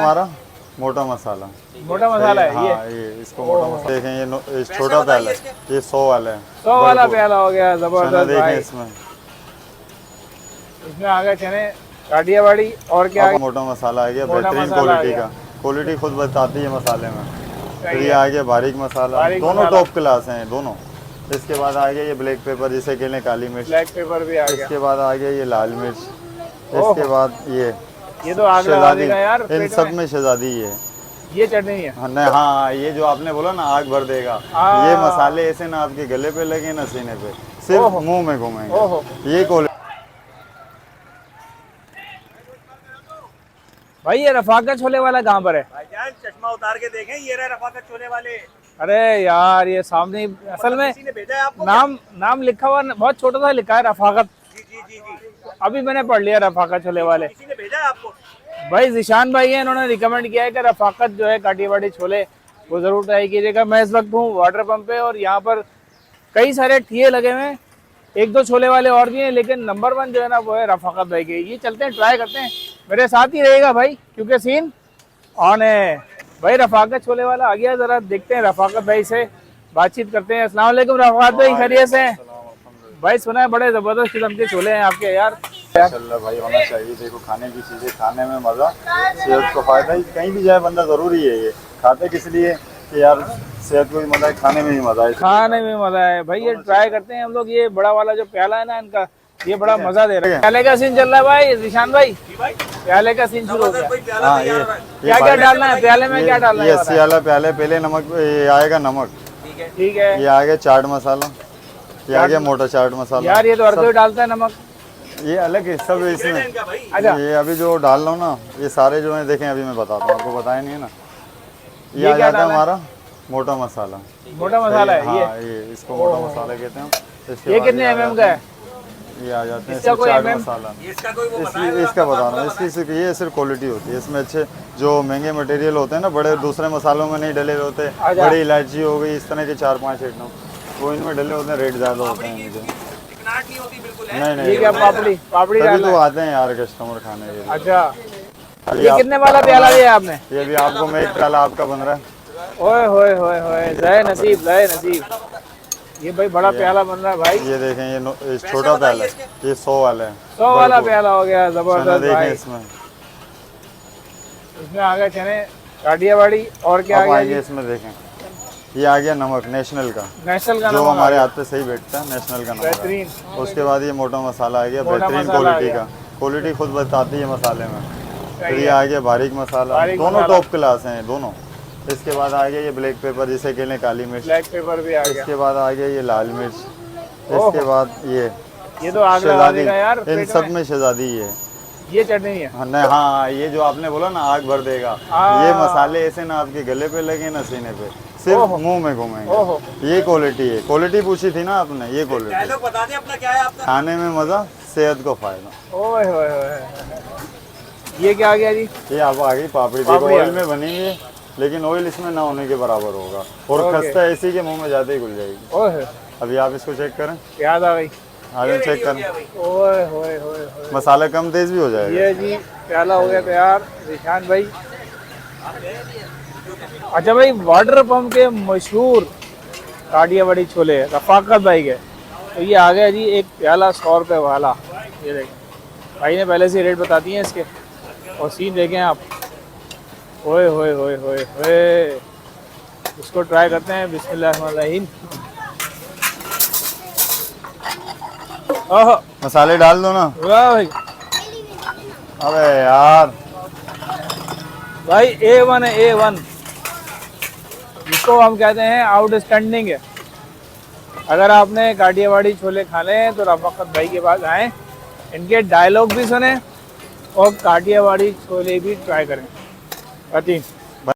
हमारा मोटा मसाला है हाँ, ये इसको मोटा मसाला देखें। ये छोटा प्याला है, ये 100 वाला है। 100 वाला प्याला हो गया, जबरदस्त देखें भाई। इसमें आ गए चने काठियावाड़ी और क्या आ गया? मोटा मसाला आ गया, मोटा बेहतरीन मसाला आ क्वालिटी गया। का। क्वालिटी खुद बताती है मसाले में। फिर सही ये है। आ गया बारीक मसाला, बारीक दोनों मसाला। टॉप क्लास हैं दोनों। इसके बाद आ गया ये ब्लैक पेपर जिसे कहने काली मिर्च। ब्लैक पेपर भी आ गया। इसके बाद आ गया ये लाल मिर्च। ओहो। इसके बाद ये तो आग लगा शहजादी, देगा यार इन पेट सब में। में शहजादी है। ये चटनी है। हाँ नहीं, हाँ ये जो आपने बोला ना आग भर देगा, ये मसाले ऐसे ना आपके गले पे लगे ना सीने पे, सिर्फ मुंह में घूमेंगे। ये क्वालिटी भाई ये रफाकत छोले वाला कहाँ पर है? भाईजान चश्मा उतार के देखें, ये रहा रफाकत छोले वाले। अरे यार ये सामने असल में किसी ने भेजा है आपको? नाम लिखा हुआ बहुत छोटा सा लिखा है रफाकत। जी जी जी जी, अभी मैंने पढ़ लिया रफाकत छोले वाले। किसी ने भेजा है आपको? भाई जिशान भाई है, इन्होंने रिकमेंड किया है कि रफाकत जो है काठियावाड़ी छोले वो जरूर ट्राई कीजिएगा। मैं इस वक्त हूँ वाटर पंप पे और यहाँ पर कई सारे ठिये लगे हुए हैं, एक दो छोले वाले और भी हैं, लेकिन नंबर 1 जो है ना वो है रफाकत भाई के। ये चलते हैं, ट्राई करते हैं, मेरे साथ ही रहेगा भाई क्योंकि सीन ऑन है। भाई रफाकत छोले वाला आ गया, जरा देखते हैं रफाकत भाई से बातचीत करते हैं। अस्सलाम वालेकुम रफाकत भाई, खैरियत से हैं? भाई सुना है बड़े जबरदस्त किस्म के छोले हैं आपके यार। माशाल्लाह भाई होना चाहिए। देखो खाने की चीजें खाने में मजा, सेहत को फायदा। कहीं भी जाए बंदा जरूरी है ये खाते, किस लिए कि यार सेहत को भी मजा है, खाने में भी मजा है। खाने में मजा है भाई। ये ट्राई करते हैं हम लोग। ये बड़ा वाला जो प्याला है ना इनका, ये बड़ा मजा दे रहा है। प्याले का सीन चल रहा है भाई जिशान भाई, प्याले का सीन शुरू हो गया। हाँ ये क्या क्या डालना है प्याले में, क्या डालना है? ये 80 वाला प्याले, पहले नमक ये आएगा, नमक ठीक है। ये आ गया चाट मसाला, ये आ गया मोटा चाट मसाला। यार ये तो हर कोई डालता है नमक, ये अलग है सब इसमें। अच्छा ये अभी जो डाल रहा हूँ ना, ये सारे जो है देखें, अभी मैं बताता हूँ आपको, बताया नहीं है ना। ये ये आ क्या जाता है डाला है? हमारा मोटा मसाला। मोटा मसाला है हाँ, ये इसको मोटा मसाला कहते हैं। इसके ये बाद कितने mm का है? ये आ जाते हैं इसका कोई चाट mm? मसाला। इसका कोई वो इसका बता रहा हूँ, इसकी ये सिर्फ क्वालिटी होती है। इसमें अच्छे जो महंगे मटेरियल होते हैं ना, बड़े दूसरे मसालों में नहीं डले होते। अच्छा। बड़ी इलायची हो गई, इस तरह के 4-5 आइटम वो इनमें डले होते हैं, रेट ज़्यादा होते हैं इनके। चिकनाहट नहीं होती बिल्कुल है। नहीं ये नहीं, क्या पापड़ी तभी डालना तो है? आते हैं यार कस्टमर खाने के लिए। अच्छा अभी ये आप- कितने वाला प्याला दिया आपने? ये भी आपको मैं एक प्याला आपका बन रहा है। ओए होए होए होए, जय नसीब जय नसीब। ये भाई बड़ा प्याला बन रहा है भाई। ये देखें, ये छोटा प्याला है, ये 100 वाला है। 100 वाला प्याला हो गया, जबरदस्त देखें भाई। इसमें इसमें आ गए चने काठियावाड़ी और क्या आ आप गया आएंगे जी? इसमें देखें, ये आ गया नमक नेशनल का, नेशनल का जो नमक आ हमारे गया। हाथ पे सही बैठता है, नेशनल का नमक है। बेहतरीन। उसके बाद ये मोटा मसाला आ गया, मोटा बेहतरीन मसाला आ क्वालिटी गया। का। क्वालिटी खुद बताती है मसाले में। फिर सही ये है। आ गया बारीक मसाला, बारीक दोनों मसाला। टॉप क्लास हैं दोनों। इसके बाद आ गया ये ब्लैक पेपर जिसे कहने काली मिर्च। ब्लैक पेपर भी आ गया। इसके बाद आ गया ये लाल मिर्च। इसके बाद ये तो आग लगा शहजादी, देगा यार इन पेट सब में। में शहजादी है। ये चटनी है। हाँ नहीं, हाँ ये जो आपने बोला ना आग भर देगा, ये मसाले ऐसे ना आपके गले पे लगे ना सीने पे, सिर्फ मुंह में घूमेंगे। ये क्वालिटी है। क्वालिटी पूछी थी ना आपने, ये क्वालिटी। डायलॉग बता दें अपना, क्या है आपका? खाने में मजा, सेहत को फायदा। ओए होए होए, ये क्या आ गया जी? ये आप आ गई पापड़ी। देखो ऑयल में बनेंगे, लेकिन ऑयल इसमें ना होने के बराबर होगा, और खस्ता ऐसी के मुंह में जाते ही घुल जाएगी। ओए अभी आप इसको चेक करें, याद आ गई। आगे चेक करें, ओए होए होए होए। मसाला कम तेज भी हो जाएगा। ये जी प्याला हो गया तैयार जिशान भाई। अच्छा भाई, वाटर पंप के मशहूर काठियावाड़ी छोले रफाकत भाई के, तो ये आ गया जी एक प्याला 100 रुपये वाला। ये देखें, भाई ने पहले से रेट बता दिए हैं इसके, और सीन देखें आप। ओए होए होए होए होए, इसको ट्राई करते हैं। बिस्मिल्लाहिर्रहमानिर्रहीम। ओहो, मसाले डाल दो ना। वाह भाई, अबे यार, भाई A1 है, A1, जिसको हम कहते हैं आउटस्टैंडिंग है। अगर आपने काठियावाड़ी छोले खाने हैं तो रफाकत भाई के पास आएँ, इनके डायलॉग भी सुने और काठियावाड़ी छोले भी ट्राई करें।